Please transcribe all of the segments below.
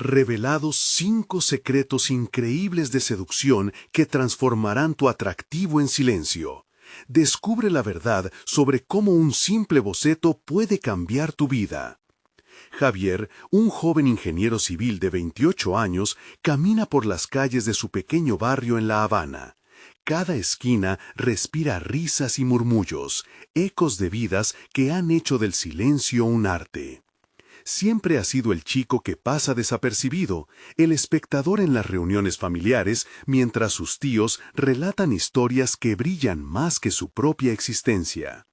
revelados 5 secretos increíbles de seducción que transformarán tu atractivo en silencio. Descubre la verdad sobre cómo un simple boceto puede cambiar tu vida. Javier, un joven ingeniero civil de 28 años, camina por las calles de su pequeño barrio en La Habana. Cada esquina respira risas y murmullos, ecos de vidas que han hecho del silencio un arte. Siempre ha sido el chico que pasa desapercibido, el espectador en las reuniones familiares, mientras sus tíos relatan historias que brillan más que su propia existencia.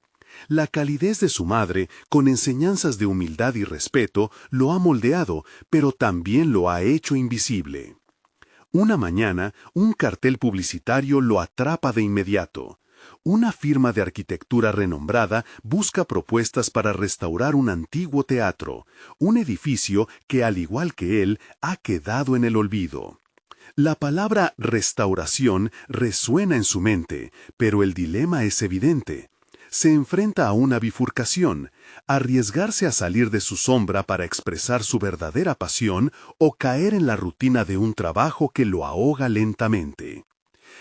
La calidez de su madre, con enseñanzas de humildad y respeto, lo ha moldeado, pero también lo ha hecho invisible. Una mañana, un cartel publicitario lo atrapa de inmediato. Una firma de arquitectura renombrada busca propuestas para restaurar un antiguo teatro, un edificio que, al igual que él, ha quedado en el olvido. La palabra restauración resuena en su mente, pero el dilema es evidente. Se enfrenta a una bifurcación, arriesgarse a salir de su sombra para expresar su verdadera pasión o caer en la rutina de un trabajo que lo ahoga lentamente.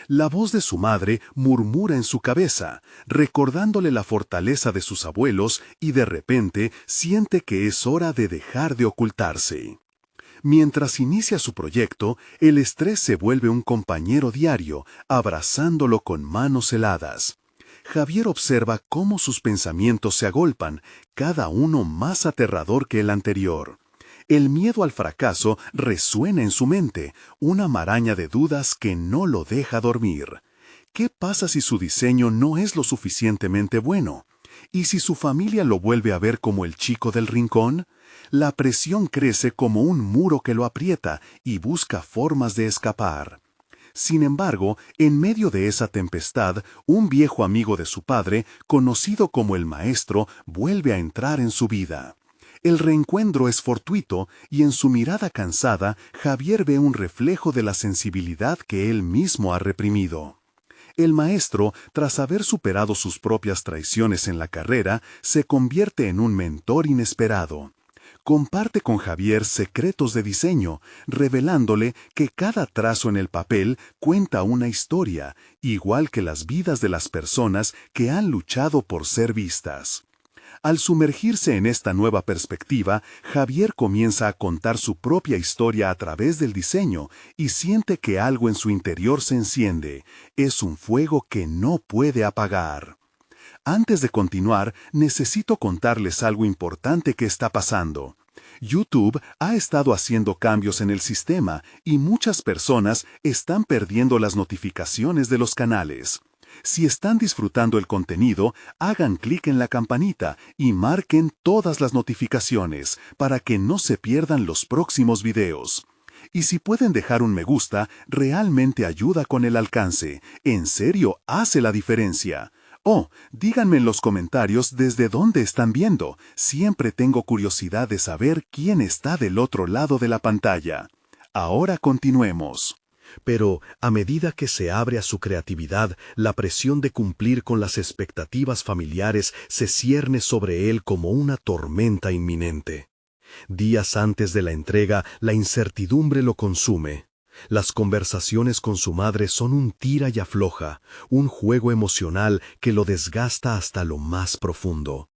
La voz de su madre murmura en su cabeza, recordándole la fortaleza de sus abuelos, y de repente siente que es hora de dejar de ocultarse. Mientras inicia su proyecto, el estrés se vuelve un compañero diario, abrazándolo con manos heladas. Javier observa cómo sus pensamientos se agolpan, cada uno más aterrador que el anterior. El miedo al fracaso resuena en su mente, una maraña de dudas que no lo deja dormir. ¿Qué pasa si su diseño no es lo suficientemente bueno? ¿Y si su familia lo vuelve a ver como el chico del rincón? La presión crece como un muro que lo aprieta y busca formas de escapar. Sin embargo, en medio de esa tempestad, un viejo amigo de su padre, conocido como el maestro, vuelve a entrar en su vida. El reencuentro es fortuito y en su mirada cansada, Javier ve un reflejo de la sensibilidad que él mismo ha reprimido. El maestro, tras haber superado sus propias traiciones en la carrera, se convierte en un mentor inesperado. Comparte con Javier secretos de diseño, revelándole que cada trazo en el papel cuenta una historia, igual que las vidas de las personas que han luchado por ser vistas. Al sumergirse en esta nueva perspectiva, Javier comienza a contar su propia historia a través del diseño y siente que algo en su interior se enciende. Es un fuego que no puede apagar. Antes de continuar, necesito contarles algo importante que está pasando. YouTube ha estado haciendo cambios en el sistema y muchas personas están perdiendo las notificaciones de los canales. Si están disfrutando el contenido, hagan clic en la campanita y marquen todas las notificaciones para que no se pierdan los próximos videos. Y si pueden dejar un me gusta, realmente ayuda con el alcance. En serio, hace la diferencia. Oh, díganme en los comentarios desde dónde están viendo. Siempre tengo curiosidad de saber quién está del otro lado de la pantalla. Ahora continuemos. Pero, a medida que se abre a su creatividad, la presión de cumplir con las expectativas familiares se cierne sobre él como una tormenta inminente. Días antes de la entrega, la incertidumbre lo consume. Las conversaciones con su madre son un tira y afloja, un juego emocional que lo desgasta hasta lo más profundo.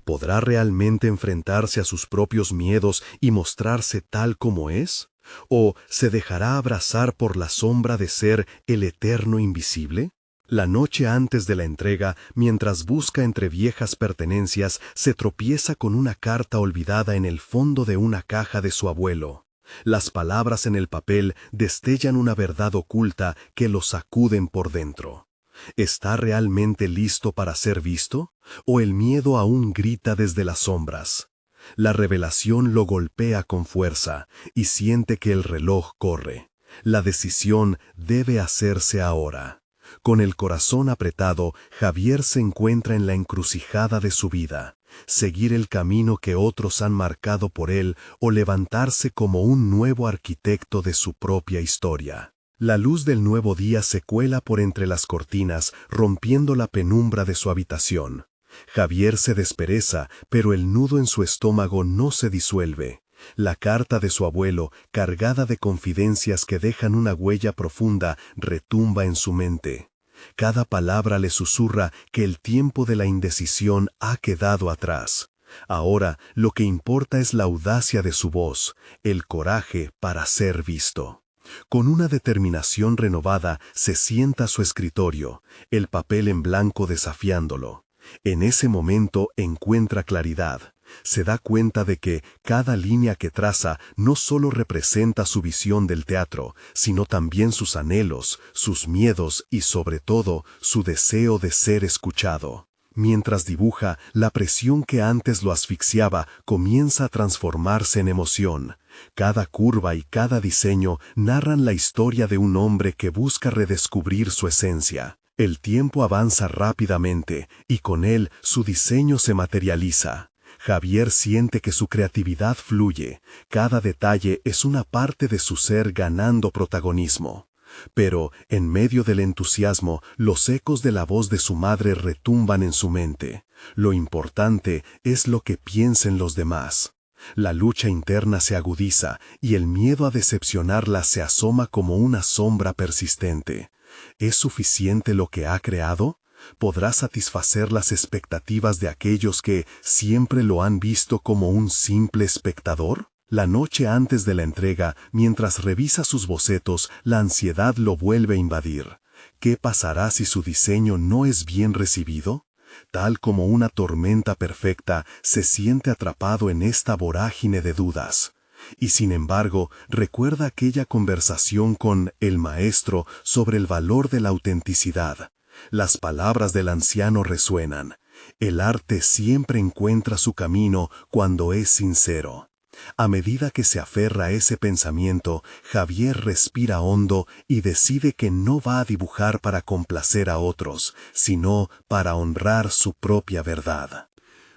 ¿Podrá realmente enfrentarse a sus propios miedos y mostrarse tal como es? ¿O se dejará abrazar por la sombra de ser el eterno invisible? La noche antes de la entrega, mientras busca entre viejas pertenencias, se tropieza con una carta olvidada en el fondo de una caja de su abuelo. Las palabras en el papel destellan una verdad oculta que lo sacuden por dentro. ¿Está realmente listo para ser visto? ¿O el miedo aún grita desde las sombras? La revelación lo golpea con fuerza y siente que el reloj corre. La decisión debe hacerse ahora. Con el corazón apretado, Javier se encuentra en la encrucijada de su vida. Seguir el camino que otros han marcado por él o levantarse como un nuevo arquitecto de su propia historia. La luz del nuevo día se cuela por entre las cortinas, rompiendo la penumbra de su habitación. Javier se despereza, pero el nudo en su estómago no se disuelve. La carta de su abuelo, cargada de confidencias que dejan una huella profunda, retumba en su mente. Cada palabra le susurra que el tiempo de la indecisión ha quedado atrás. Ahora lo que importa es la audacia de su voz, el coraje para ser visto. Con una determinación renovada se sienta a su escritorio, el papel en blanco desafiándolo. En ese momento encuentra claridad. Se da cuenta de que cada línea que traza no solo representa su visión del teatro, sino también sus anhelos, sus miedos y sobre todo su deseo de ser escuchado. Mientras dibuja, la presión que antes lo asfixiaba comienza a transformarse en emoción. Cada curva y cada diseño narran la historia de un hombre que busca redescubrir su esencia. El tiempo avanza rápidamente y con él su diseño se materializa. Javier siente que su creatividad fluye, cada detalle es una parte de su ser ganando protagonismo. Pero, en medio del entusiasmo, los ecos de la voz de su madre retumban en su mente. Lo importante es lo que piensen los demás. La lucha interna se agudiza y el miedo a decepcionarla se asoma como una sombra persistente. ¿Es suficiente lo que ha creado? ¿Podrá satisfacer las expectativas de aquellos que siempre lo han visto como un simple espectador? La noche antes de la entrega, mientras revisa sus bocetos, la ansiedad lo vuelve a invadir. ¿Qué pasará si su diseño no es bien recibido? Tal como una tormenta perfecta, se siente atrapado en esta vorágine de dudas. Y sin embargo, recuerda aquella conversación con el maestro sobre el valor de la autenticidad. Las palabras del anciano resuenan. El arte siempre encuentra su camino cuando es sincero. A medida que se aferra a ese pensamiento, Javier respira hondo y decide que no va a dibujar para complacer a otros, sino para honrar su propia verdad.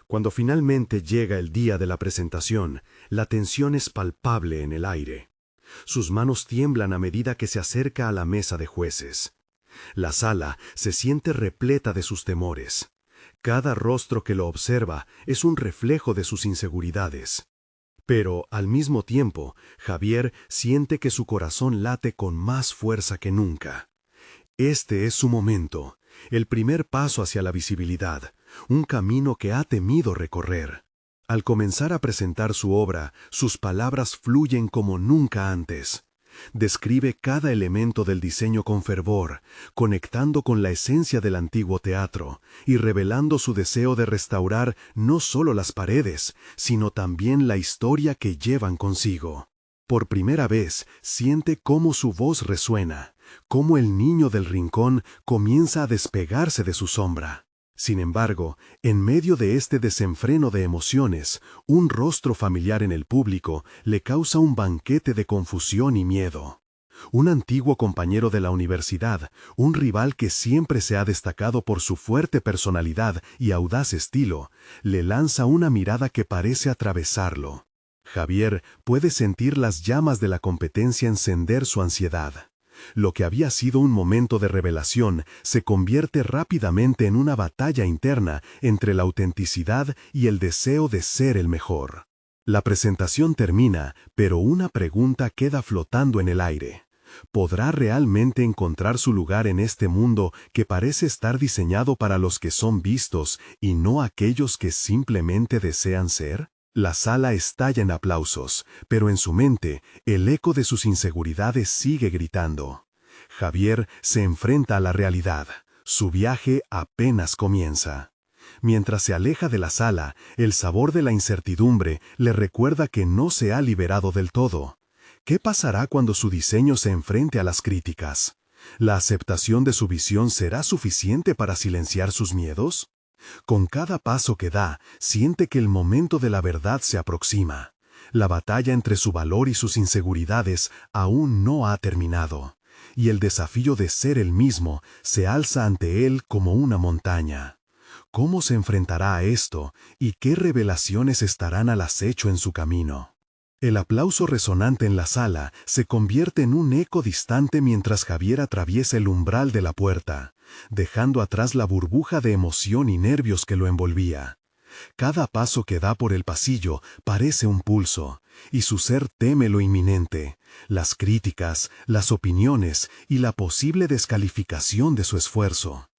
Cuando finalmente llega el día de la presentación, la tensión es palpable en el aire. Sus manos tiemblan a medida que se acerca a la mesa de jueces. La sala se siente repleta de sus temores. Cada rostro que lo observa es un reflejo de sus inseguridades. Pero, al mismo tiempo, Javier siente que su corazón late con más fuerza que nunca. Este es su momento, el primer paso hacia la visibilidad, un camino que ha temido recorrer. Al comenzar a presentar su obra, sus palabras fluyen como nunca antes. Describe cada elemento del diseño con fervor, conectando con la esencia del antiguo teatro y revelando su deseo de restaurar no solo las paredes, sino también la historia que llevan consigo. Por primera vez, siente cómo su voz resuena, cómo el niño del rincón comienza a despegarse de su sombra. Sin embargo, en medio de este desenfreno de emociones, un rostro familiar en el público le causa un banquete de confusión y miedo. Un antiguo compañero de la universidad, un rival que siempre se ha destacado por su fuerte personalidad y audaz estilo, le lanza una mirada que parece atravesarlo. Javier puede sentir las llamas de la competencia encender su ansiedad. Lo que había sido un momento de revelación se convierte rápidamente en una batalla interna entre la autenticidad y el deseo de ser el mejor. La presentación termina, pero una pregunta queda flotando en el aire. ¿Podrá realmente encontrar su lugar en este mundo que parece estar diseñado para los que son vistos y no aquellos que simplemente desean ser? La sala estalla en aplausos, pero en su mente, el eco de sus inseguridades sigue gritando. Javier se enfrenta a la realidad. Su viaje apenas comienza. Mientras se aleja de la sala, el sabor de la incertidumbre le recuerda que no se ha liberado del todo. ¿Qué pasará cuando su diseño se enfrente a las críticas? ¿La aceptación de su visión será suficiente para silenciar sus miedos? Con cada paso que da, siente que el momento de la verdad se aproxima. La batalla entre su valor y sus inseguridades aún no ha terminado, y el desafío de ser el mismo se alza ante él como una montaña. ¿Cómo se enfrentará a esto y qué revelaciones estarán al acecho en su camino? El aplauso resonante en la sala se convierte en un eco distante mientras Javier atraviesa el umbral de la puerta, dejando atrás la burbuja de emoción y nervios que lo envolvía. Cada paso que da por el pasillo parece un pulso, y su ser teme lo inminente, las críticas, las opiniones y la posible descalificación de su esfuerzo.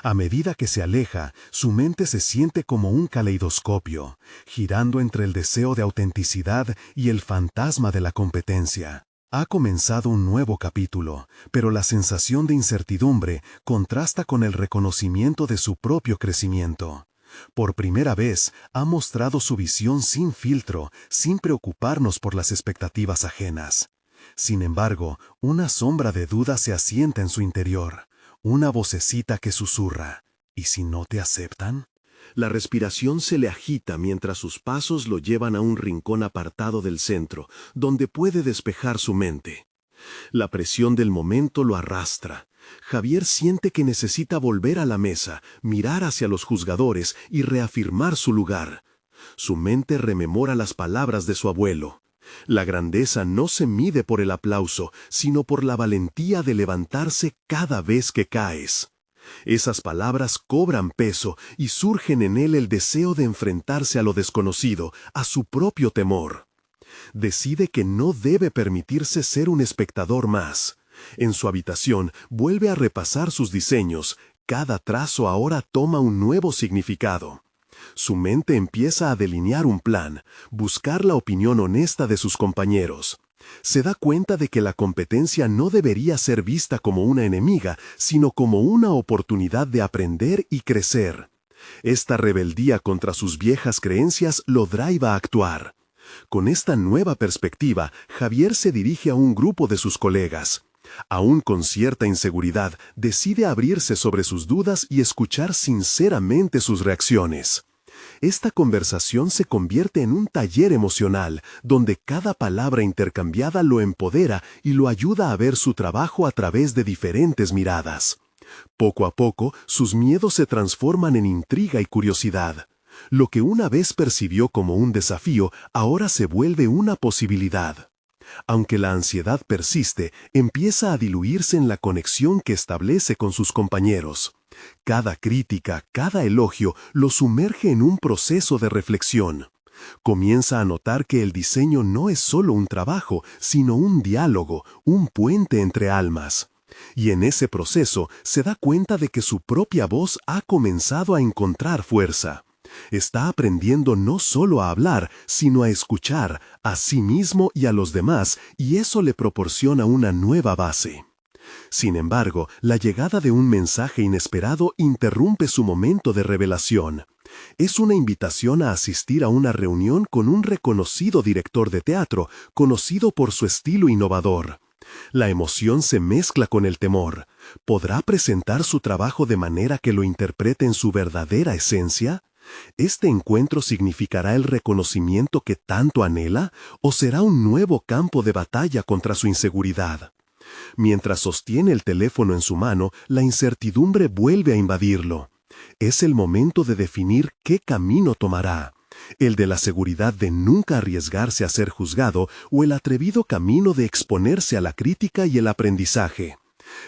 A medida que se aleja, su mente se siente como un caleidoscopio, girando entre el deseo de autenticidad y el fantasma de la competencia. Ha comenzado un nuevo capítulo, pero la sensación de incertidumbre contrasta con el reconocimiento de su propio crecimiento. Por primera vez, ha mostrado su visión sin filtro, sin preocuparnos por las expectativas ajenas. Sin embargo, una sombra de duda se asienta en su interior, una vocecita que susurra: ¿y si no te aceptan? La respiración se le agita mientras sus pasos lo llevan a un rincón apartado del centro, donde puede despejar su mente. La presión del momento lo arrastra. Javier siente que necesita volver a la mesa, mirar hacia los juzgadores y reafirmar su lugar. Su mente rememora las palabras de su abuelo. La grandeza no se mide por el aplauso, sino por la valentía de levantarse cada vez que caes. Esas palabras cobran peso y surgen en él el deseo de enfrentarse a lo desconocido, a su propio temor. Decide que no debe permitirse ser un espectador más. En su habitación vuelve a repasar sus diseños. Cada trazo ahora toma un nuevo significado. Su mente empieza a delinear un plan, buscar la opinión honesta de sus compañeros. Se da cuenta de que la competencia no debería ser vista como una enemiga, sino como una oportunidad de aprender y crecer. Esta rebeldía contra sus viejas creencias lo drive a actuar. Con esta nueva perspectiva, Javier se dirige a un grupo de sus colegas. Aún con cierta inseguridad, decide abrirse sobre sus dudas y escuchar sinceramente sus reacciones. Esta conversación se convierte en un taller emocional, donde cada palabra intercambiada lo empodera y lo ayuda a ver su trabajo a través de diferentes miradas. Poco a poco, sus miedos se transforman en intriga y curiosidad. Lo que una vez percibió como un desafío, ahora se vuelve una posibilidad. Aunque la ansiedad persiste, empieza a diluirse en la conexión que establece con sus compañeros. Cada crítica, cada elogio, lo sumerge en un proceso de reflexión. Comienza a notar que el diseño no es solo un trabajo, sino un diálogo, un puente entre almas. Y en ese proceso se da cuenta de que su propia voz ha comenzado a encontrar fuerza. Está aprendiendo no solo a hablar, sino a escuchar a sí mismo y a los demás, y eso le proporciona una nueva base. Sin embargo, la llegada de un mensaje inesperado interrumpe su momento de revelación. Es una invitación a asistir a una reunión con un reconocido director de teatro, conocido por su estilo innovador. La emoción se mezcla con el temor. ¿Podrá presentar su trabajo de manera que lo interprete en su verdadera esencia? ¿Este encuentro significará el reconocimiento que tanto anhela o será un nuevo campo de batalla contra su inseguridad? Mientras sostiene el teléfono en su mano, la incertidumbre vuelve a invadirlo. Es el momento de definir qué camino tomará: el de la seguridad de nunca arriesgarse a ser juzgado o el atrevido camino de exponerse a la crítica y el aprendizaje.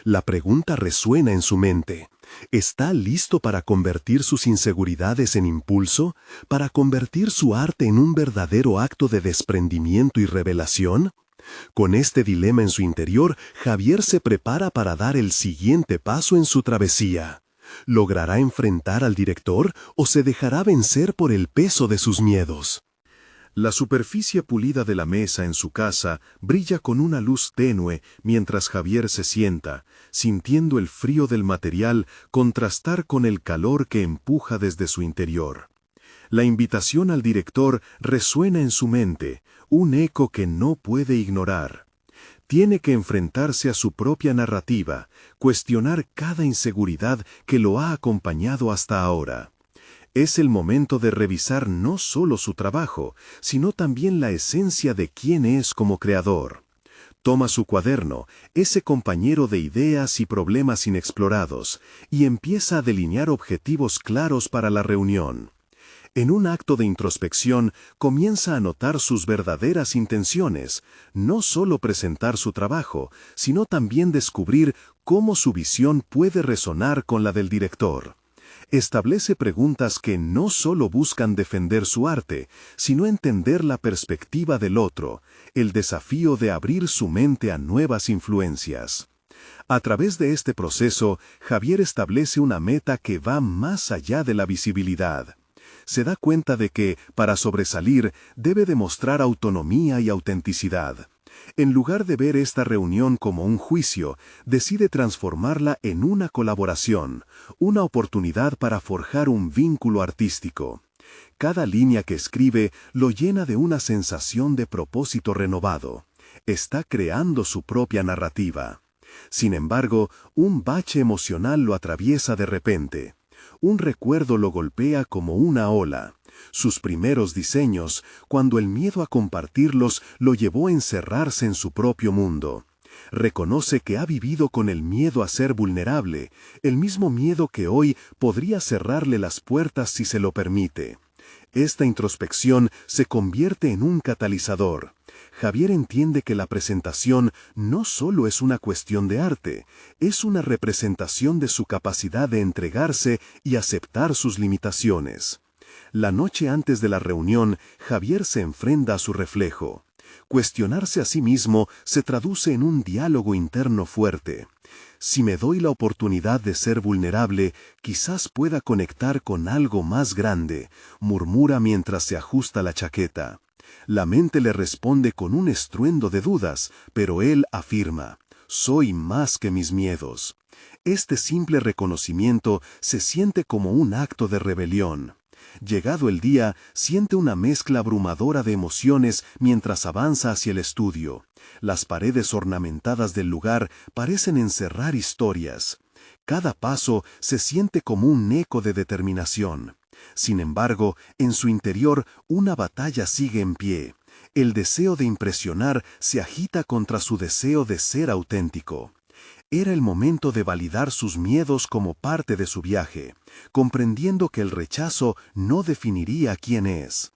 La pregunta resuena en su mente. ¿Está listo para convertir sus inseguridades en impulso? ¿Para convertir su arte en un verdadero acto de desprendimiento y revelación? Con este dilema en su interior, Javier se prepara para dar el siguiente paso en su travesía. ¿Logrará enfrentar al director o se dejará vencer por el peso de sus miedos? La superficie pulida de la mesa en su casa brilla con una luz tenue mientras Javier se sienta, sintiendo el frío del material contrastar con el calor que empuja desde su interior. La invitación al director resuena en su mente, un eco que no puede ignorar. Tiene que enfrentarse a su propia narrativa, cuestionar cada inseguridad que lo ha acompañado hasta ahora. Es el momento de revisar no solo su trabajo, sino también la esencia de quién es como creador. Toma su cuaderno, ese compañero de ideas y problemas inexplorados, y empieza a delinear objetivos claros para la reunión. En un acto de introspección, comienza a notar sus verdaderas intenciones, no solo presentar su trabajo, sino también descubrir cómo su visión puede resonar con la del director. Establece preguntas que no solo buscan defender su arte, sino entender la perspectiva del otro, el desafío de abrir su mente a nuevas influencias. A través de este proceso, Javier establece una meta que va más allá de la visibilidad. Se da cuenta de que, para sobresalir, debe demostrar autonomía y autenticidad. En lugar de ver esta reunión como un juicio, decide transformarla en una colaboración, una oportunidad para forjar un vínculo artístico. Cada línea que escribe lo llena de una sensación de propósito renovado. Está creando su propia narrativa. Sin embargo, un bache emocional lo atraviesa de repente. Un recuerdo lo golpea como una ola. Sus primeros diseños, cuando el miedo a compartirlos lo llevó a encerrarse en su propio mundo. Reconoce que ha vivido con el miedo a ser vulnerable, el mismo miedo que hoy podría cerrarle las puertas si se lo permite. Esta introspección se convierte en un catalizador. Javier entiende que la presentación no solo es una cuestión de arte, es una representación de su capacidad de entregarse y aceptar sus limitaciones. La noche antes de la reunión, Javier se enfrenta a su reflejo. Cuestionarse a sí mismo se traduce en un diálogo interno fuerte. Si me doy la oportunidad de ser vulnerable, quizás pueda conectar con algo más grande, murmura mientras se ajusta la chaqueta. La mente le responde con un estruendo de dudas, pero él afirma: soy más que mis miedos. Este simple reconocimiento se siente como un acto de rebelión. Llegado el día, siente una mezcla abrumadora de emociones mientras avanza hacia el estudio. Las paredes ornamentadas del lugar parecen encerrar historias. Cada paso se siente como un eco de determinación. Sin embargo, en su interior una batalla sigue en pie. El deseo de impresionar se agita contra su deseo de ser auténtico. Era el momento de validar sus miedos como parte de su viaje, comprendiendo que el rechazo no definiría quién es.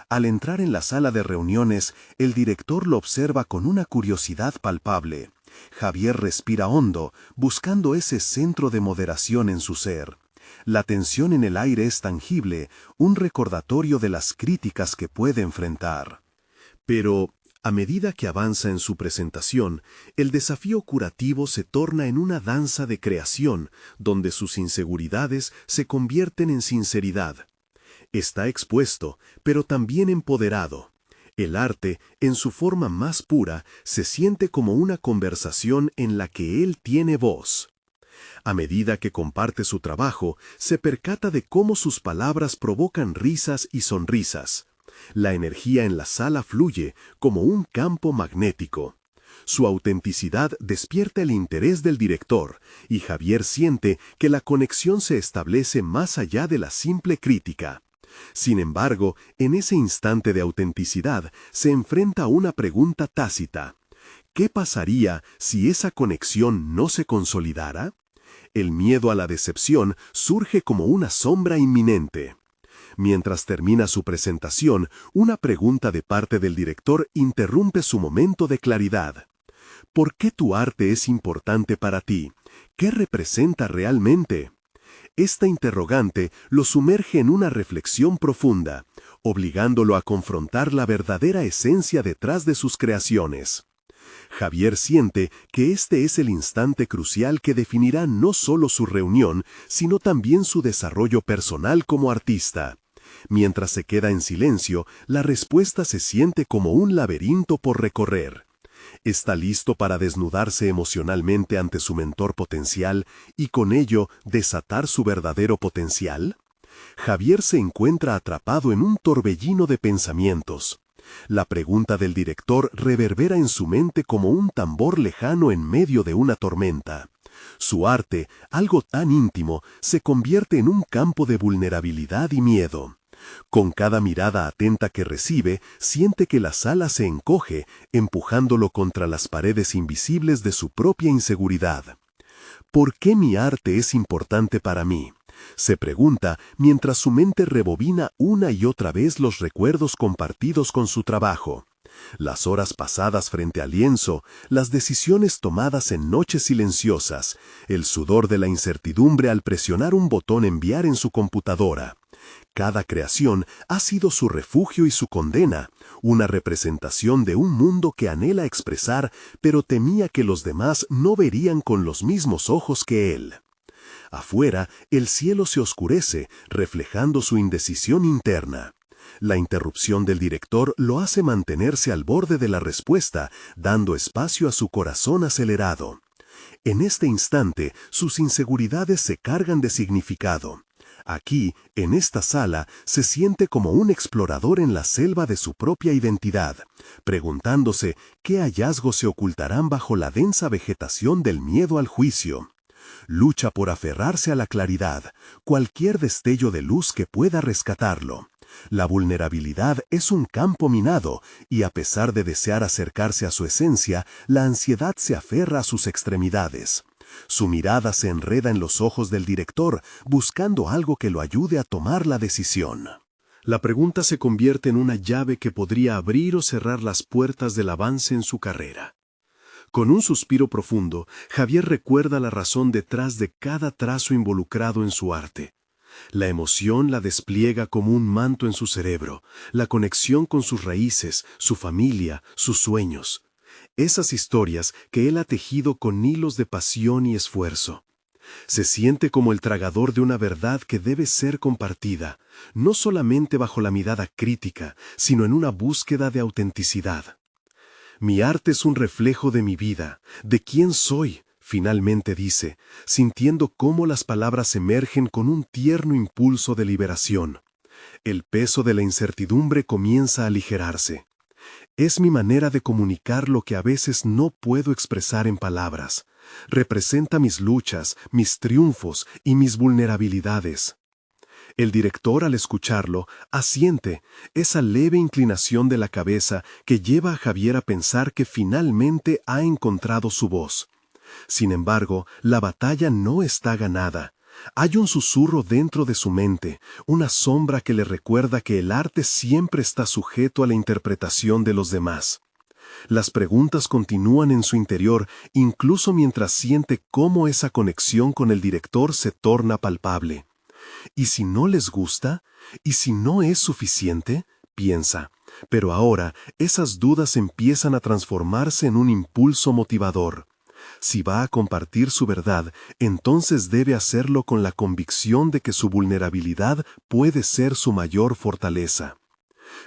Al entrar en la sala de reuniones, el director lo observa con una curiosidad palpable. Javier respira hondo, buscando ese centro de moderación en su ser. La tensión en el aire es tangible, un recordatorio de las críticas que puede enfrentar. Pero, a medida que avanza en su presentación, el desafío curativo se torna en una danza de creación, donde sus inseguridades se convierten en sinceridad. Está expuesto, pero también empoderado. El arte, en su forma más pura, se siente como una conversación en la que él tiene voz. A medida que comparte su trabajo, se percata de cómo sus palabras provocan risas y sonrisas. La energía en la sala fluye como un campo magnético. Su autenticidad despierta el interés del director, y Javier siente que la conexión se establece más allá de la simple crítica. Sin embargo, en ese instante de autenticidad se enfrenta a una pregunta tácita. ¿Qué pasaría si esa conexión no se consolidara? El miedo a la decepción surge como una sombra inminente. Mientras termina su presentación, una pregunta de parte del director interrumpe su momento de claridad. ¿Por qué tu arte es importante para ti? ¿Qué representa realmente? Esta interrogante lo sumerge en una reflexión profunda, obligándolo a confrontar la verdadera esencia detrás de sus creaciones. Javier siente que este es el instante crucial que definirá no solo su reunión, sino también su desarrollo personal como artista. Mientras se queda en silencio, la respuesta se siente como un laberinto por recorrer. Está listo para desnudarse emocionalmente ante su mentor potencial y con ello desatar su verdadero potencial. Javier se encuentra atrapado en un torbellino de pensamientos. La pregunta del director reverbera en su mente como un tambor lejano en medio de una tormenta. Su arte, algo tan íntimo, se convierte en un campo de vulnerabilidad y miedo. Con cada mirada atenta que recibe, siente que la sala se encoge, empujándolo contra las paredes invisibles de su propia inseguridad. ¿Por qué mi arte es importante para mí?, se pregunta mientras su mente rebobina una y otra vez los recuerdos compartidos con su trabajo. Las horas pasadas frente al lienzo, las decisiones tomadas en noches silenciosas, el sudor de la incertidumbre al presionar un botón enviar en su computadora. Cada creación ha sido su refugio y su condena, una representación de un mundo que anhela expresar, pero temía que los demás no verían con los mismos ojos que él. Afuera, el cielo se oscurece, reflejando su indecisión interna. La interrupción del director lo hace mantenerse al borde de la respuesta, dando espacio a su corazón acelerado. En este instante, sus inseguridades se cargan de significado. Aquí, en esta sala, se siente como un explorador en la selva de su propia identidad, preguntándose qué hallazgos se ocultarán bajo la densa vegetación del miedo al juicio. Lucha por aferrarse a la claridad, cualquier destello de luz que pueda rescatarlo. La vulnerabilidad es un campo minado, y a pesar de desear acercarse a su esencia, la ansiedad se aferra a sus extremidades. Su mirada se enreda en los ojos del director, buscando algo que lo ayude a tomar la decisión. La pregunta se convierte en una llave que podría abrir o cerrar las puertas del avance en su carrera. Con un suspiro profundo, Javier recuerda la razón detrás de cada trazo involucrado en su arte. La emoción la despliega como un manto en su cerebro, la conexión con sus raíces, su familia, sus sueños. Esas historias que él ha tejido con hilos de pasión y esfuerzo. Se siente como el tragador de una verdad que debe ser compartida, no solamente bajo la mirada crítica, sino en una búsqueda de autenticidad. Mi arte es un reflejo de mi vida, de quién soy, finalmente dice, sintiendo cómo las palabras emergen con un tierno impulso de liberación. El peso de la incertidumbre comienza a aligerarse. Es mi manera de comunicar lo que a veces no puedo expresar en palabras. Representa mis luchas, mis triunfos y mis vulnerabilidades. El director, al escucharlo, asiente, esa leve inclinación de la cabeza que lleva a Javier a pensar que finalmente ha encontrado su voz. Sin embargo, la batalla no está ganada. Hay un susurro dentro de su mente, una sombra que le recuerda que el arte siempre está sujeto a la interpretación de los demás. Las preguntas continúan en su interior, incluso mientras siente cómo esa conexión con el director se torna palpable. ¿Y si no les gusta? ¿Y si no es suficiente? Piensa. Pero ahora, esas dudas empiezan a transformarse en un impulso motivador. Si va a compartir su verdad, entonces debe hacerlo con la convicción de que su vulnerabilidad puede ser su mayor fortaleza.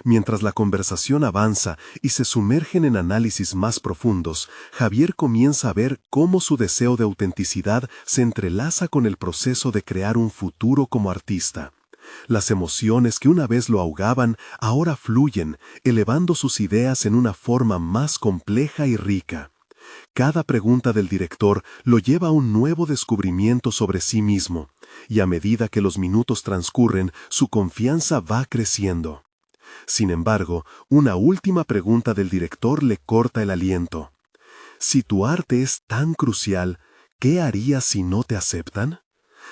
Mientras la conversación avanza y se sumergen en análisis más profundos, Javier comienza a ver cómo su deseo de autenticidad se entrelaza con el proceso de crear un futuro como artista. Las emociones que una vez lo ahogaban ahora fluyen, elevando sus ideas en una forma más compleja y rica. Cada pregunta del director lo lleva a un nuevo descubrimiento sobre sí mismo, y a medida que los minutos transcurren, su confianza va creciendo. Sin embargo, una última pregunta del director le corta el aliento. Si tu arte es tan crucial, ¿qué harías si no te aceptan?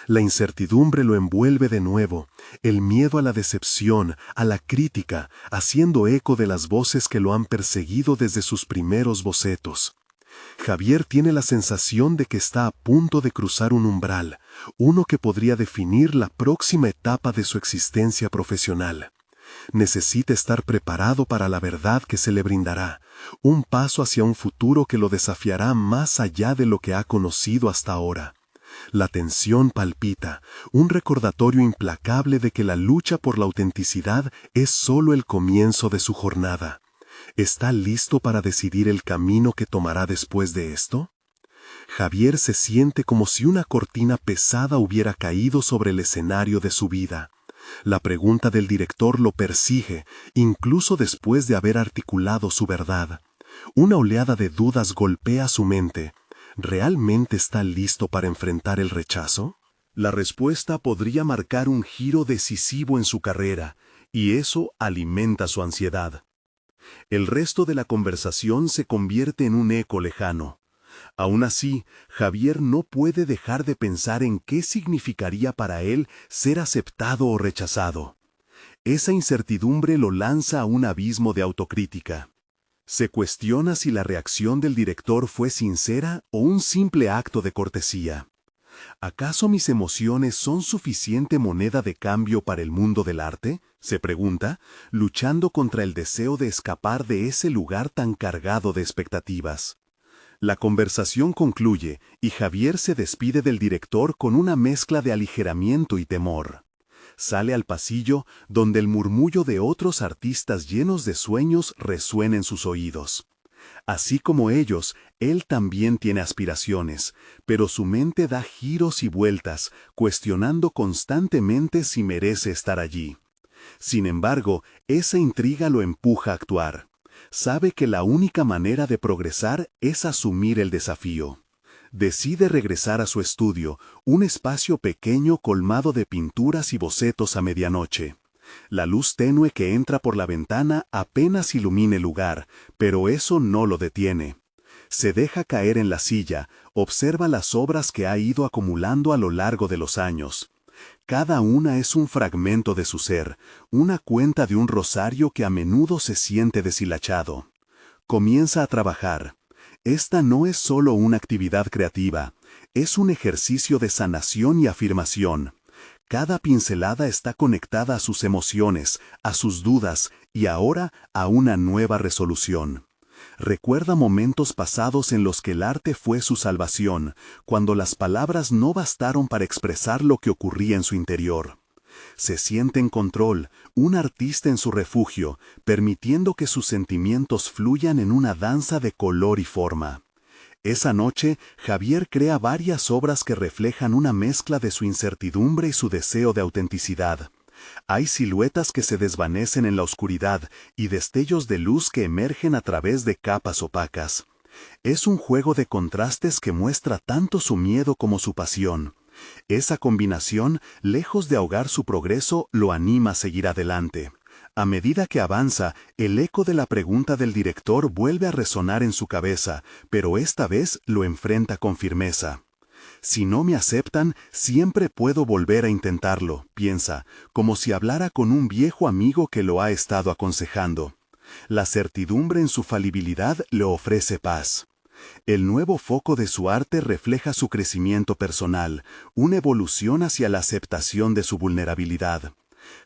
La incertidumbre lo envuelve de nuevo, el miedo a la decepción, a la crítica, haciendo eco de las voces que lo han perseguido desde sus primeros bocetos. Javier tiene la sensación de que está a punto de cruzar un umbral, uno que podría definir la próxima etapa de su existencia profesional. Necesita estar preparado para la verdad que se le brindará, un paso hacia un futuro que lo desafiará más allá de lo que ha conocido hasta ahora. La tensión palpita, un recordatorio implacable de que la lucha por la autenticidad es solo el comienzo de su jornada. ¿Está listo para decidir el camino que tomará después de esto? Javier se siente como si una cortina pesada hubiera caído sobre el escenario de su vida. La pregunta del director lo persigue, incluso después de haber articulado su verdad. Una oleada de dudas golpea su mente. ¿Realmente está listo para enfrentar el rechazo? La respuesta podría marcar un giro decisivo en su carrera, y eso alimenta su ansiedad. El resto de la conversación se convierte en un eco lejano. Aún así, Javier no puede dejar de pensar en qué significaría para él ser aceptado o rechazado. Esa incertidumbre lo lanza a un abismo de autocrítica. Se cuestiona si la reacción del director fue sincera o un simple acto de cortesía. ¿Acaso mis emociones son suficiente moneda de cambio para el mundo del arte?, se pregunta, luchando contra el deseo de escapar de ese lugar tan cargado de expectativas. La conversación concluye y Javier se despide del director con una mezcla de aligeramiento y temor. Sale al pasillo donde el murmullo de otros artistas llenos de sueños resuena en sus oídos. Así como ellos, él también tiene aspiraciones, pero su mente da giros y vueltas, cuestionando constantemente si merece estar allí. Sin embargo, esa intriga lo empuja a actuar. Sabe que la única manera de progresar es asumir el desafío. Decide regresar a su estudio, un espacio pequeño colmado de pinturas y bocetos a medianoche. La luz tenue que entra por la ventana apenas ilumina el lugar, pero eso no lo detiene. Se deja caer en la silla, observa las obras que ha ido acumulando a lo largo de los años. Cada una es un fragmento de su ser, una cuenta de un rosario que a menudo se siente deshilachado. Comienza a trabajar. Esta no es solo una actividad creativa, es un ejercicio de sanación y afirmación. Cada pincelada está conectada a sus emociones, a sus dudas y ahora a una nueva resolución. Recuerda momentos pasados en los que el arte fue su salvación, cuando las palabras no bastaron para expresar lo que ocurría en su interior. Se siente en control, un artista en su refugio, permitiendo que sus sentimientos fluyan en una danza de color y forma. Esa noche, Javier crea varias obras que reflejan una mezcla de su incertidumbre y su deseo de autenticidad. Hay siluetas que se desvanecen en la oscuridad y destellos de luz que emergen a través de capas opacas. Es un juego de contrastes que muestra tanto su miedo como su pasión. Esa combinación, lejos de ahogar su progreso, lo anima a seguir adelante. A medida que avanza, el eco de la pregunta del director vuelve a resonar en su cabeza, pero esta vez lo enfrenta con firmeza. Si no me aceptan, siempre puedo volver a intentarlo, piensa, como si hablara con un viejo amigo que lo ha estado aconsejando. La certidumbre en su falibilidad le ofrece paz. El nuevo foco de su arte refleja su crecimiento personal, una evolución hacia la aceptación de su vulnerabilidad.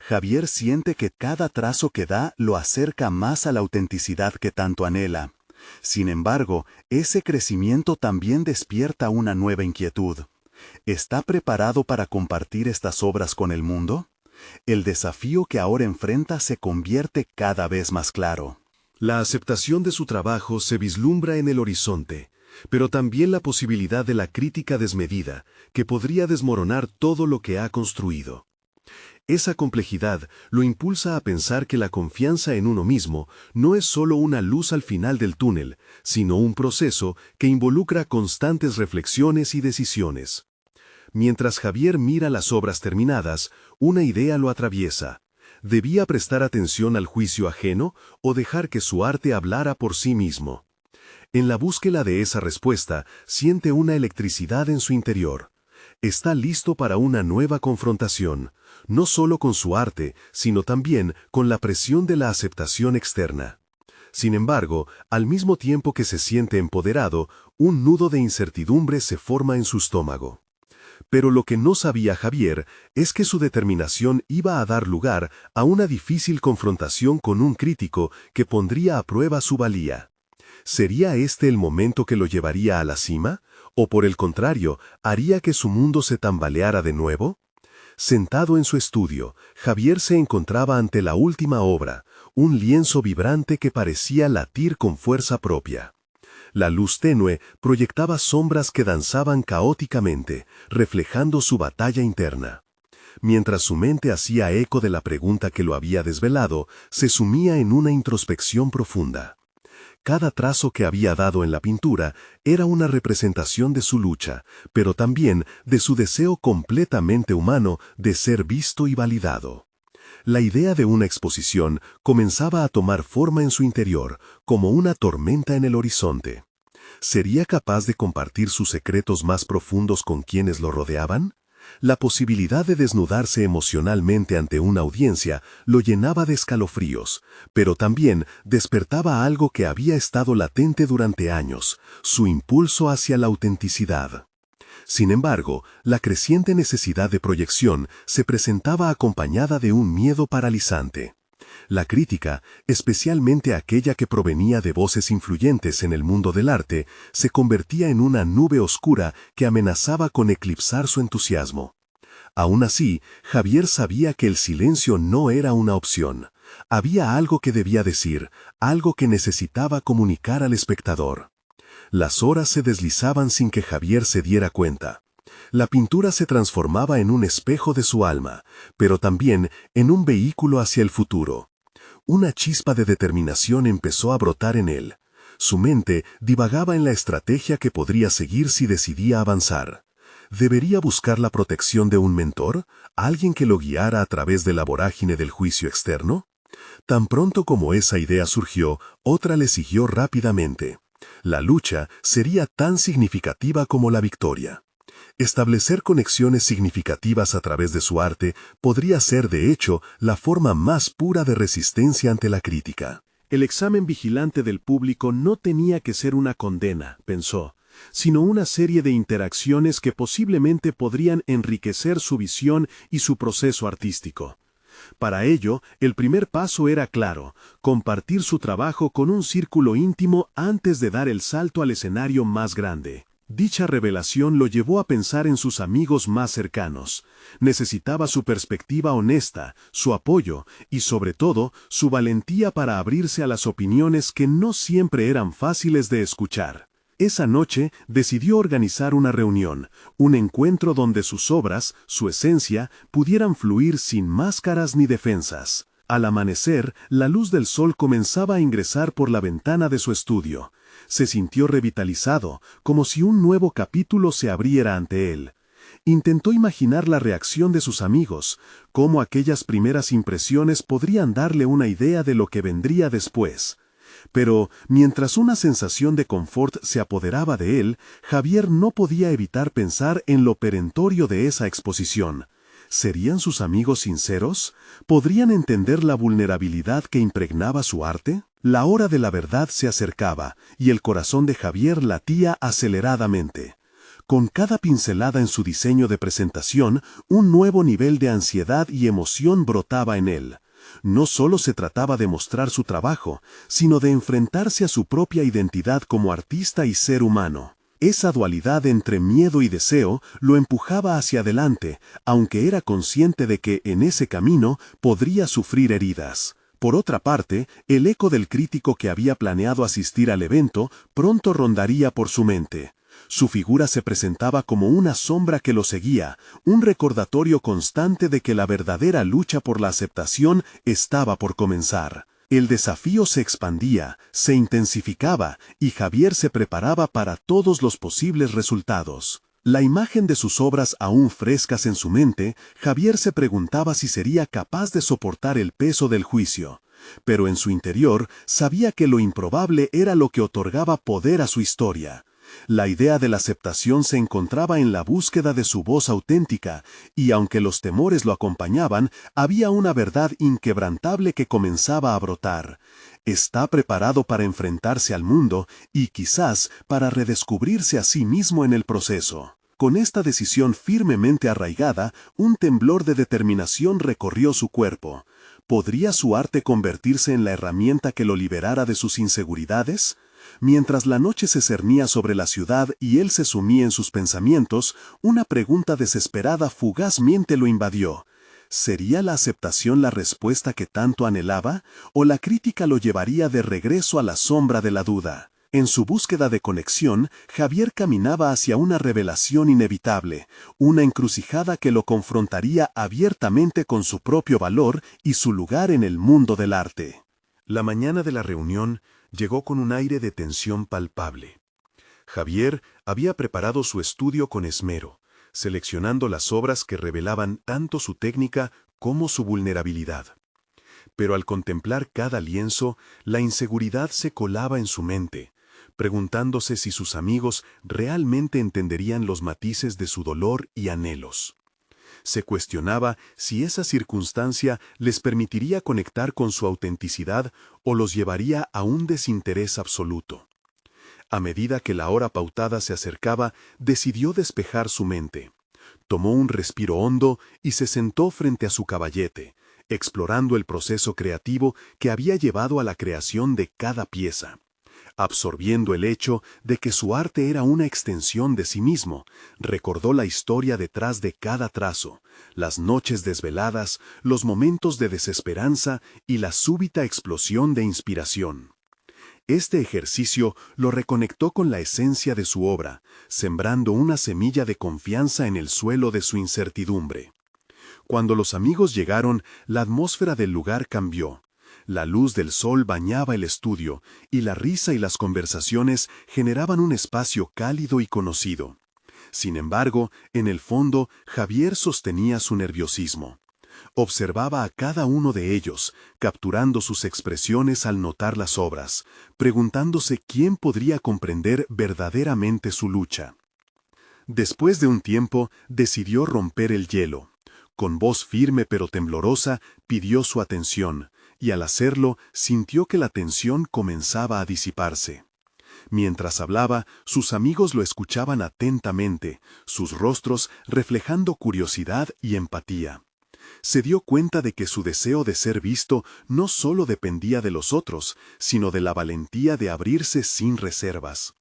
Javier siente que cada trazo que da lo acerca más a la autenticidad que tanto anhela. Sin embargo, ese crecimiento también despierta una nueva inquietud. ¿Está preparado para compartir estas obras con el mundo? El desafío que ahora enfrenta se convierte cada vez más claro. La aceptación de su trabajo se vislumbra en el horizonte, pero también la posibilidad de la crítica desmedida, que podría desmoronar todo lo que ha construido. Esa complejidad lo impulsa a pensar que la confianza en uno mismo no es solo una luz al final del túnel, sino un proceso que involucra constantes reflexiones y decisiones. Mientras Javier mira las obras terminadas, una idea lo atraviesa. ¿Debía prestar atención al juicio ajeno o dejar que su arte hablara por sí mismo? En la búsqueda de esa respuesta, siente una electricidad en su interior. Está listo para una nueva confrontación, no solo con su arte, sino también con la presión de la aceptación externa. Sin embargo, al mismo tiempo que se siente empoderado, un nudo de incertidumbre se forma en su estómago. Pero lo que no sabía Javier es que su determinación iba a dar lugar a una difícil confrontación con un crítico que pondría a prueba su valía. ¿Sería este el momento que lo llevaría a la cima? ¿O por el contrario, haría que su mundo se tambaleara de nuevo? Sentado en su estudio, Javier se encontraba ante la última obra, un lienzo vibrante que parecía latir con fuerza propia. La luz tenue proyectaba sombras que danzaban caóticamente, reflejando su batalla interna. Mientras su mente hacía eco de la pregunta que lo había desvelado, se sumía en una introspección profunda. Cada trazo que había dado en la pintura era una representación de su lucha, pero también de su deseo completamente humano de ser visto y validado. La idea de una exposición comenzaba a tomar forma en su interior, como una tormenta en el horizonte. ¿Sería capaz de compartir sus secretos más profundos con quienes lo rodeaban? La posibilidad de desnudarse emocionalmente ante una audiencia lo llenaba de escalofríos, pero también despertaba algo que había estado latente durante años, su impulso hacia la autenticidad. Sin embargo, la creciente necesidad de proyección se presentaba acompañada de un miedo paralizante. La crítica, especialmente aquella que provenía de voces influyentes en el mundo del arte, se convertía en una nube oscura que amenazaba con eclipsar su entusiasmo. Aún así, Javier sabía que el silencio no era una opción. Había algo que debía decir, algo que necesitaba comunicar al espectador. Las horas se deslizaban sin que Javier se diera cuenta. La pintura se transformaba en un espejo de su alma, pero también en un vehículo hacia el futuro. Una chispa de determinación empezó a brotar en él. Su mente divagaba en la estrategia que podría seguir si decidía avanzar. ¿Debería buscar la protección de un mentor? ¿Alguien que lo guiara a través de la vorágine del juicio externo? Tan pronto como esa idea surgió, otra le siguió rápidamente. La lucha sería tan significativa como la victoria. Establecer conexiones significativas a través de su arte podría ser, de hecho, la forma más pura de resistencia ante la crítica. El examen vigilante del público no tenía que ser una condena, pensó, sino una serie de interacciones que posiblemente podrían enriquecer su visión y su proceso artístico. Para ello, el primer paso era claro: compartir su trabajo con un círculo íntimo antes de dar el salto al escenario más grande. Dicha revelación lo llevó a pensar en sus amigos más cercanos. Necesitaba su perspectiva honesta, su apoyo y, sobre todo, su valentía para abrirse a las opiniones que no siempre eran fáciles de escuchar. Esa noche decidió organizar una reunión, un encuentro donde sus obras, su esencia, pudieran fluir sin máscaras ni defensas. Al amanecer, la luz del sol comenzaba a ingresar por la ventana de su estudio. Se sintió revitalizado, como si un nuevo capítulo se abriera ante él. Intentó imaginar la reacción de sus amigos, cómo aquellas primeras impresiones podrían darle una idea de lo que vendría después. Pero, mientras una sensación de confort se apoderaba de él, Javier no podía evitar pensar en lo perentorio de esa exposición. ¿Serían sus amigos sinceros? ¿Podrían entender la vulnerabilidad que impregnaba su arte? La hora de la verdad se acercaba, y el corazón de Javier latía aceleradamente. Con cada pincelada en su diseño de presentación, un nuevo nivel de ansiedad y emoción brotaba en él. No solo se trataba de mostrar su trabajo, sino de enfrentarse a su propia identidad como artista y ser humano. Esa dualidad entre miedo y deseo lo empujaba hacia adelante, aunque era consciente de que en ese camino podría sufrir heridas. Por otra parte, el eco del crítico que había planeado asistir al evento pronto rondaría por su mente. Su figura se presentaba como una sombra que lo seguía, un recordatorio constante de que la verdadera lucha por la aceptación estaba por comenzar. El desafío se expandía, se intensificaba, y Javier se preparaba para todos los posibles resultados. La imagen de sus obras aún frescas en su mente, Javier se preguntaba si sería capaz de soportar el peso del juicio. Pero en su interior sabía que lo improbable era lo que otorgaba poder a su historia. La idea de la aceptación se encontraba en la búsqueda de su voz auténtica, y aunque los temores lo acompañaban, había una verdad inquebrantable que comenzaba a brotar. Está preparado para enfrentarse al mundo y quizás para redescubrirse a sí mismo en el proceso. Con esta decisión firmemente arraigada, un temblor de determinación recorrió su cuerpo. ¿Podría su arte convertirse en la herramienta que lo liberara de sus inseguridades? Mientras la noche se cernía sobre la ciudad y él se sumía en sus pensamientos, una pregunta desesperada fugazmente lo invadió. ¿Sería la aceptación la respuesta que tanto anhelaba, o la crítica lo llevaría de regreso a la sombra de la duda? En su búsqueda de conexión, Javier caminaba hacia una revelación inevitable, una encrucijada que lo confrontaría abiertamente con su propio valor y su lugar en el mundo del arte. La mañana de la reunión llegó con un aire de tensión palpable. Javier había preparado su estudio con esmero, seleccionando las obras que revelaban tanto su técnica como su vulnerabilidad. Pero al contemplar cada lienzo, la inseguridad se colaba en su mente, preguntándose si sus amigos realmente entenderían los matices de su dolor y anhelos. Se cuestionaba si esa circunstancia les permitiría conectar con su autenticidad o los llevaría a un desinterés absoluto. A medida que la hora pautada se acercaba, decidió despejar su mente. Tomó un respiro hondo y se sentó frente a su caballete, explorando el proceso creativo que había llevado a la creación de cada pieza. Absorbiendo el hecho de que su arte era una extensión de sí mismo, recordó la historia detrás de cada trazo, las noches desveladas, los momentos de desesperanza y la súbita explosión de inspiración. Este ejercicio lo reconectó con la esencia de su obra, sembrando una semilla de confianza en el suelo de su incertidumbre. Cuando los amigos llegaron, la atmósfera del lugar cambió. La luz del sol bañaba el estudio, y la risa y las conversaciones generaban un espacio cálido y conocido. Sin embargo, en el fondo, Javier sostenía su nerviosismo. Observaba a cada uno de ellos, capturando sus expresiones al notar las obras, preguntándose quién podría comprender verdaderamente su lucha. Después de un tiempo, decidió romper el hielo. Con voz firme pero temblorosa, pidió su atención, y al hacerlo, sintió que la tensión comenzaba a disiparse. Mientras hablaba, sus amigos lo escuchaban atentamente, sus rostros reflejando curiosidad y empatía. Se dio cuenta de que su deseo de ser visto no solo dependía de los otros, sino de la valentía de abrirse sin reservas.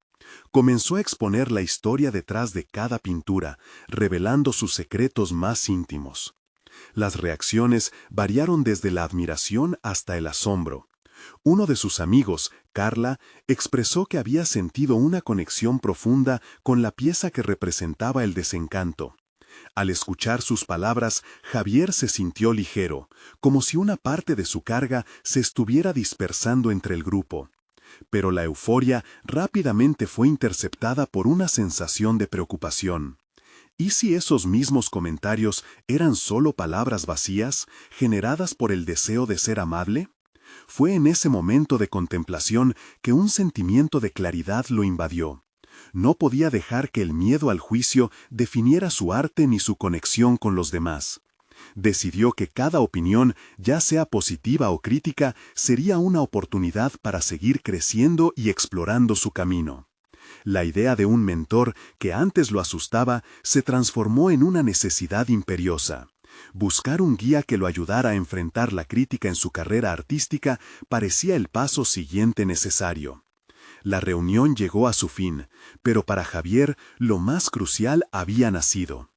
Comenzó a exponer la historia detrás de cada pintura, revelando sus secretos más íntimos. Las reacciones variaron desde la admiración hasta el asombro. Uno de sus amigos, Carla, expresó que había sentido una conexión profunda con la pieza que representaba el desencanto. Al escuchar sus palabras, Javier se sintió ligero, como si una parte de su carga se estuviera dispersando entre el grupo. Pero la euforia rápidamente fue interceptada por una sensación de preocupación. ¿Y si esos mismos comentarios eran solo palabras vacías, generadas por el deseo de ser amable? Fue en ese momento de contemplación que un sentimiento de claridad lo invadió. No podía dejar que el miedo al juicio definiera su arte ni su conexión con los demás. Decidió que cada opinión, ya sea positiva o crítica, sería una oportunidad para seguir creciendo y explorando su camino. La idea de un mentor que antes lo asustaba se transformó en una necesidad imperiosa. Buscar un guía que lo ayudara a enfrentar la crítica en su carrera artística parecía el paso siguiente necesario. La reunión llegó a su fin, pero para Javier lo más crucial había nacido.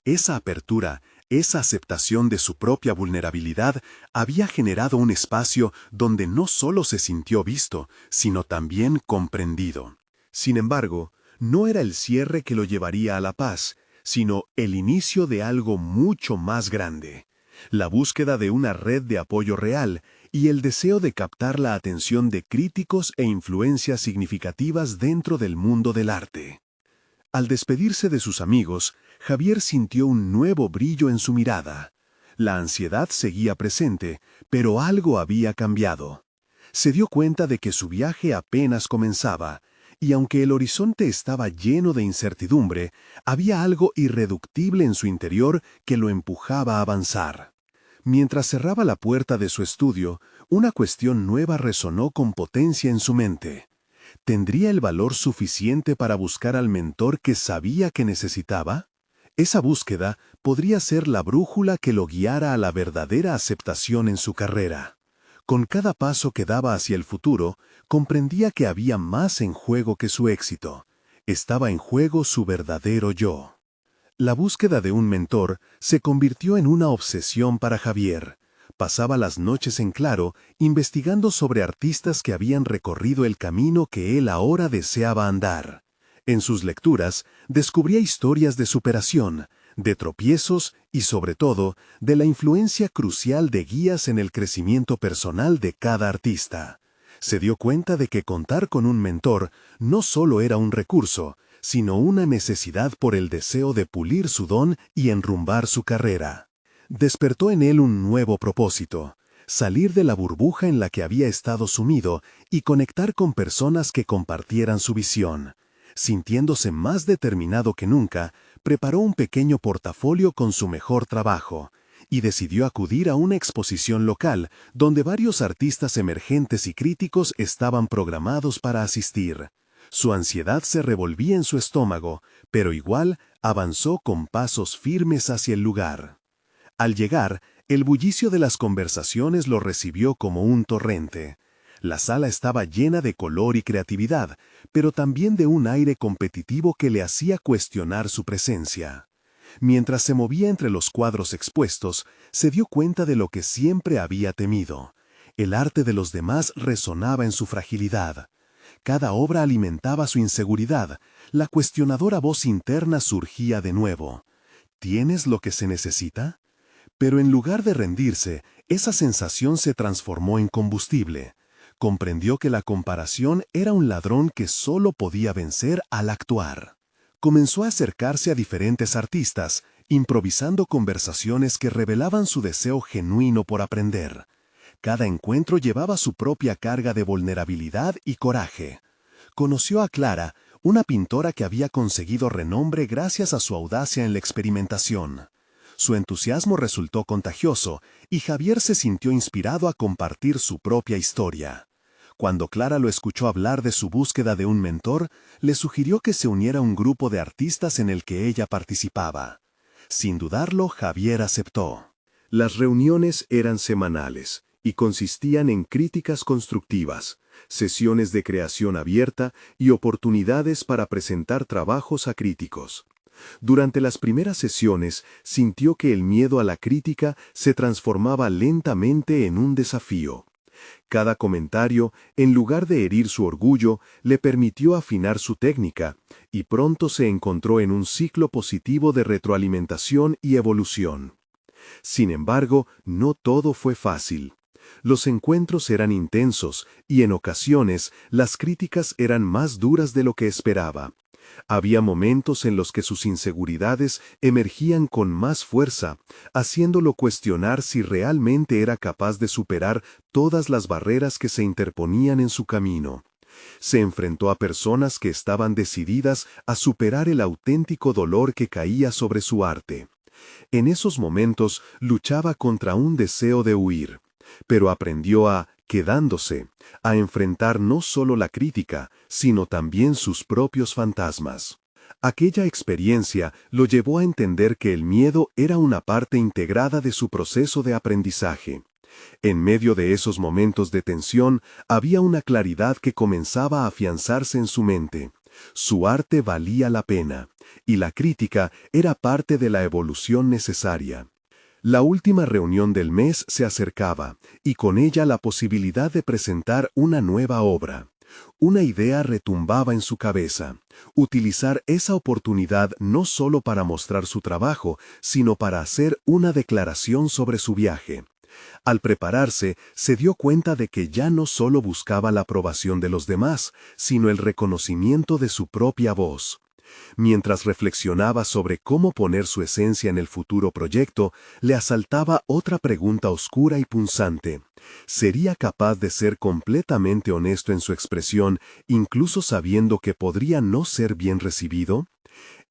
Esa apertura, esa aceptación de su propia vulnerabilidad había generado un espacio donde no solo se sintió visto, sino también comprendido. Sin embargo, no era el cierre que lo llevaría a la paz, sino el inicio de algo mucho más grande. La búsqueda de una red de apoyo real y el deseo de captar la atención de críticos e influencias significativas dentro del mundo del arte. Al despedirse de sus amigos, Javier sintió un nuevo brillo en su mirada. La ansiedad seguía presente, pero algo había cambiado. Se dio cuenta de que su viaje apenas comenzaba, y aunque el horizonte estaba lleno de incertidumbre, había algo irreductible en su interior que lo empujaba a avanzar. Mientras cerraba la puerta de su estudio, una cuestión nueva resonó con potencia en su mente. ¿Tendría el valor suficiente para buscar al mentor que sabía que necesitaba? Esa búsqueda podría ser la brújula que lo guiara a la verdadera aceptación en su carrera. Con cada paso que daba hacia el futuro, comprendía que había más en juego que su éxito. Estaba en juego su verdadero yo. La búsqueda de un mentor se convirtió en una obsesión para Javier. Pasaba las noches en claro, investigando sobre artistas que habían recorrido el camino que él ahora deseaba andar. En sus lecturas, descubría historias de superación, de tropiezos y, sobre todo, de la influencia crucial de guías en el crecimiento personal de cada artista. Se dio cuenta de que contar con un mentor no solo era un recurso, sino una necesidad por el deseo de pulir su don y enrumbar su carrera. Despertó en él un nuevo propósito: salir de la burbuja en la que había estado sumido y conectar con personas que compartieran su visión. Sintiéndose más determinado que nunca, preparó un pequeño portafolio con su mejor trabajo y decidió acudir a una exposición local donde varios artistas emergentes y críticos estaban programados para asistir. Su ansiedad se revolvía en su estómago, pero igual avanzó con pasos firmes hacia el lugar. Al llegar, el bullicio de las conversaciones lo recibió como un torrente. La sala estaba llena de color y creatividad, pero también de un aire competitivo que le hacía cuestionar su presencia. Mientras se movía entre los cuadros expuestos, se dio cuenta de lo que siempre había temido. El arte de los demás resonaba en su fragilidad. Cada obra alimentaba su inseguridad. La cuestionadora voz interna surgía de nuevo. ¿Tienes lo que se necesita? Pero en lugar de rendirse, esa sensación se transformó en combustible. Comprendió que la comparación era un ladrón que solo podía vencer al actuar. Comenzó a acercarse a diferentes artistas, improvisando conversaciones que revelaban su deseo genuino por aprender. Cada encuentro llevaba su propia carga de vulnerabilidad y coraje. Conoció a Clara, una pintora que había conseguido renombre gracias a su audacia en la experimentación. Su entusiasmo resultó contagioso y Javier se sintió inspirado a compartir su propia historia. Cuando Clara lo escuchó hablar de su búsqueda de un mentor, le sugirió que se uniera a un grupo de artistas en el que ella participaba. Sin dudarlo, Javier aceptó. Las reuniones eran semanales y consistían en críticas constructivas, sesiones de creación abierta y oportunidades para presentar trabajos a críticos. Durante las primeras sesiones, sintió que el miedo a la crítica se transformaba lentamente en un desafío. Cada comentario, en lugar de herir su orgullo, le permitió afinar su técnica, y pronto se encontró en un ciclo positivo de retroalimentación y evolución. Sin embargo, no todo fue fácil. Los encuentros eran intensos, y en ocasiones las críticas eran más duras de lo que esperaba. Había momentos en los que sus inseguridades emergían con más fuerza, haciéndolo cuestionar si realmente era capaz de superar todas las barreras que se interponían en su camino. Se enfrentó a personas que estaban decididas a superar el auténtico dolor que caía sobre su arte. En esos momentos luchaba contra un deseo de huir, pero aprendió quedándose, a enfrentar no solo la crítica, sino también sus propios fantasmas. Aquella experiencia lo llevó a entender que el miedo era una parte integrada de su proceso de aprendizaje. En medio de esos momentos de tensión, había una claridad que comenzaba a afianzarse en su mente. Su arte valía la pena, y la crítica era parte de la evolución necesaria. La última reunión del mes se acercaba, y con ella la posibilidad de presentar una nueva obra. Una idea retumbaba en su cabeza: utilizar esa oportunidad no solo para mostrar su trabajo, sino para hacer una declaración sobre su viaje. Al prepararse, se dio cuenta de que ya no solo buscaba la aprobación de los demás, sino el reconocimiento de su propia voz. Mientras reflexionaba sobre cómo poner su esencia en el futuro proyecto, le asaltaba otra pregunta oscura y punzante. ¿Sería capaz de ser completamente honesto en su expresión, incluso sabiendo que podría no ser bien recibido?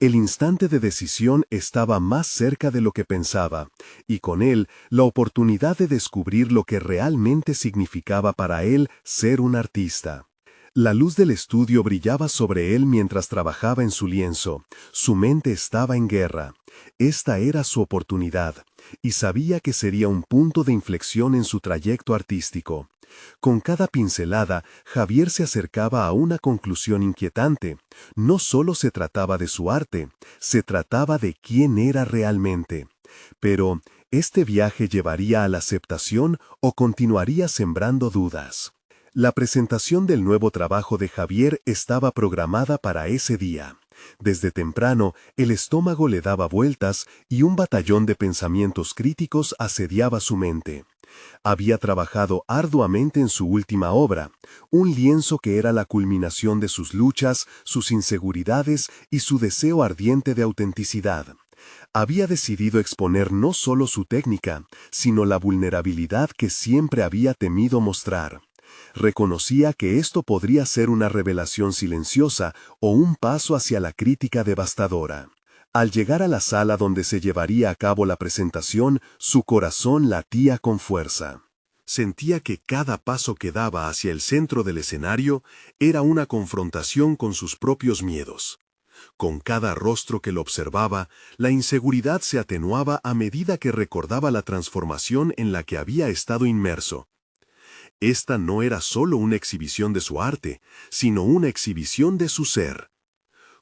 El instante de decisión estaba más cerca de lo que pensaba, y con él la oportunidad de descubrir lo que realmente significaba para él ser un artista. La luz del estudio brillaba sobre él mientras trabajaba en su lienzo. Su mente estaba en guerra. Esta era su oportunidad, y sabía que sería un punto de inflexión en su trayecto artístico. Con cada pincelada, Javier se acercaba a una conclusión inquietante. No solo se trataba de su arte, se trataba de quién era realmente. Pero, ¿este viaje llevaría a la aceptación o continuaría sembrando dudas? La presentación del nuevo trabajo de Javier estaba programada para ese día. Desde temprano, el estómago le daba vueltas y un batallón de pensamientos críticos asediaba su mente. Había trabajado arduamente en su última obra, un lienzo que era la culminación de sus luchas, sus inseguridades y su deseo ardiente de autenticidad. Había decidido exponer no solo su técnica, sino la vulnerabilidad que siempre había temido mostrar. Reconocía que esto podría ser una revelación silenciosa o un paso hacia la crítica devastadora. Al llegar a la sala donde se llevaría a cabo la presentación, su corazón latía con fuerza. Sentía que cada paso que daba hacia el centro del escenario era una confrontación con sus propios miedos. Con cada rostro que lo observaba, la inseguridad se atenuaba a medida que recordaba la transformación en la que había estado inmerso. Esta no era solo una exhibición de su arte, sino una exhibición de su ser.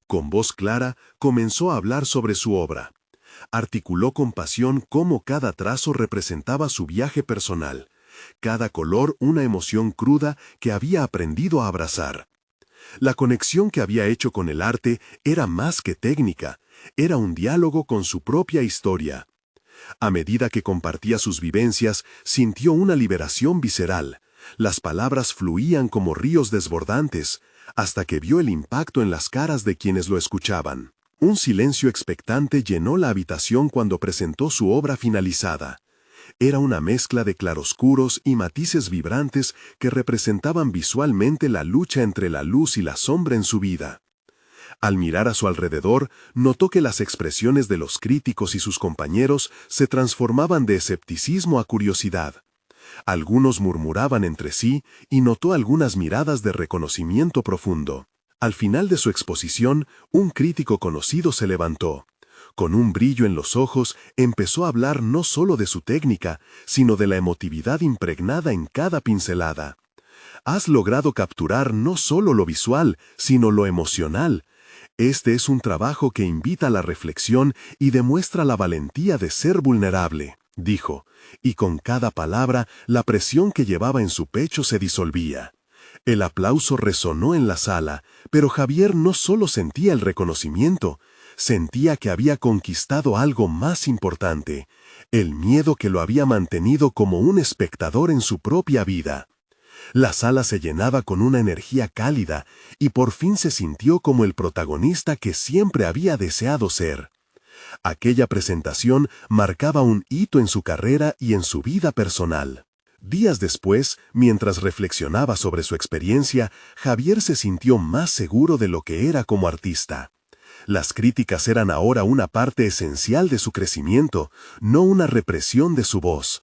Con voz clara, comenzó a hablar sobre su obra. Articuló con pasión cómo cada trazo representaba su viaje personal, cada color una emoción cruda que había aprendido a abrazar. La conexión que había hecho con el arte era más que técnica, era un diálogo con su propia historia. A medida que compartía sus vivencias, sintió una liberación visceral. Las palabras fluían como ríos desbordantes, hasta que vio el impacto en las caras de quienes lo escuchaban. Un silencio expectante llenó la habitación cuando presentó su obra finalizada. Era una mezcla de claroscuros y matices vibrantes que representaban visualmente la lucha entre la luz y la sombra en su vida. Al mirar a su alrededor, notó que las expresiones de los críticos y sus compañeros se transformaban de escepticismo a curiosidad. Algunos murmuraban entre sí y notó algunas miradas de reconocimiento profundo. Al final de su exposición, un crítico conocido se levantó. Con un brillo en los ojos, empezó a hablar no solo de su técnica, sino de la emotividad impregnada en cada pincelada. Has logrado capturar no solo lo visual, sino lo emocional. Este es un trabajo que invita a la reflexión y demuestra la valentía de ser vulnerable, dijo, y con cada palabra la presión que llevaba en su pecho se disolvía. El aplauso resonó en la sala, pero Javier no solo sentía el reconocimiento, sentía que había conquistado algo más importante, el miedo que lo había mantenido como un espectador en su propia vida. La sala se llenaba con una energía cálida y por fin se sintió como el protagonista que siempre había deseado ser. Aquella presentación marcaba un hito en su carrera y en su vida personal. Días después, mientras reflexionaba sobre su experiencia, Javier se sintió más seguro de lo que era como artista. Las críticas eran ahora una parte esencial de su crecimiento, no una represión de su voz.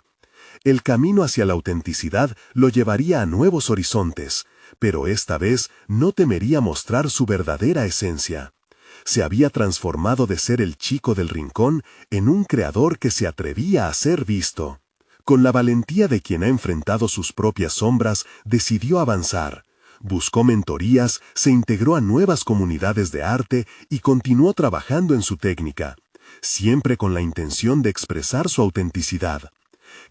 El camino hacia la autenticidad lo llevaría a nuevos horizontes, pero esta vez no temería mostrar su verdadera esencia. Se había transformado de ser el chico del rincón en un creador que se atrevía a ser visto. Con la valentía de quien ha enfrentado sus propias sombras, decidió avanzar. Buscó mentorías, se integró a nuevas comunidades de arte y continuó trabajando en su técnica, siempre con la intención de expresar su autenticidad.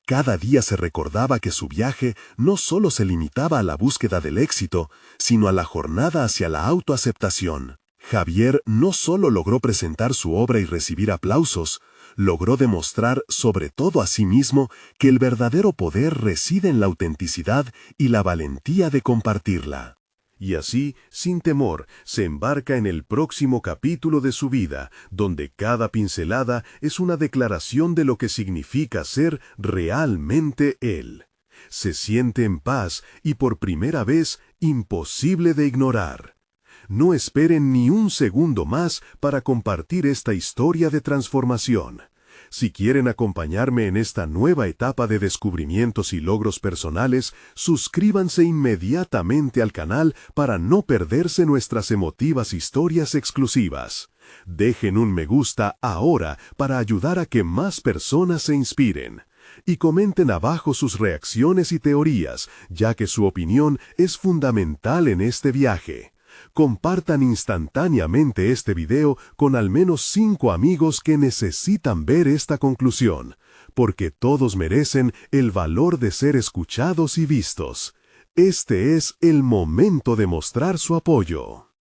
Cada día se recordaba que su viaje no solo se limitaba a la búsqueda del éxito, sino a la jornada hacia la autoaceptación. Javier no solo logró presentar su obra y recibir aplausos, logró demostrar, sobre todo a sí mismo, que el verdadero poder reside en la autenticidad y la valentía de compartirla. Y así, sin temor, se embarca en el próximo capítulo de su vida, donde cada pincelada es una declaración de lo que significa ser realmente él. Se siente en paz y por primera vez imposible de ignorar. No esperen ni un segundo más para compartir esta historia de transformación. Si quieren acompañarme en esta nueva etapa de descubrimientos y logros personales, suscríbanse inmediatamente al canal para no perderse nuestras emotivas historias exclusivas. Dejen un me gusta ahora para ayudar a que más personas se inspiren. Y comenten abajo sus reacciones y teorías, ya que su opinión es fundamental en este viaje. Compartan instantáneamente este video con al menos 5 amigos que necesitan ver esta conclusión, porque todos merecen el valor de ser escuchados y vistos. Este es el momento de mostrar su apoyo.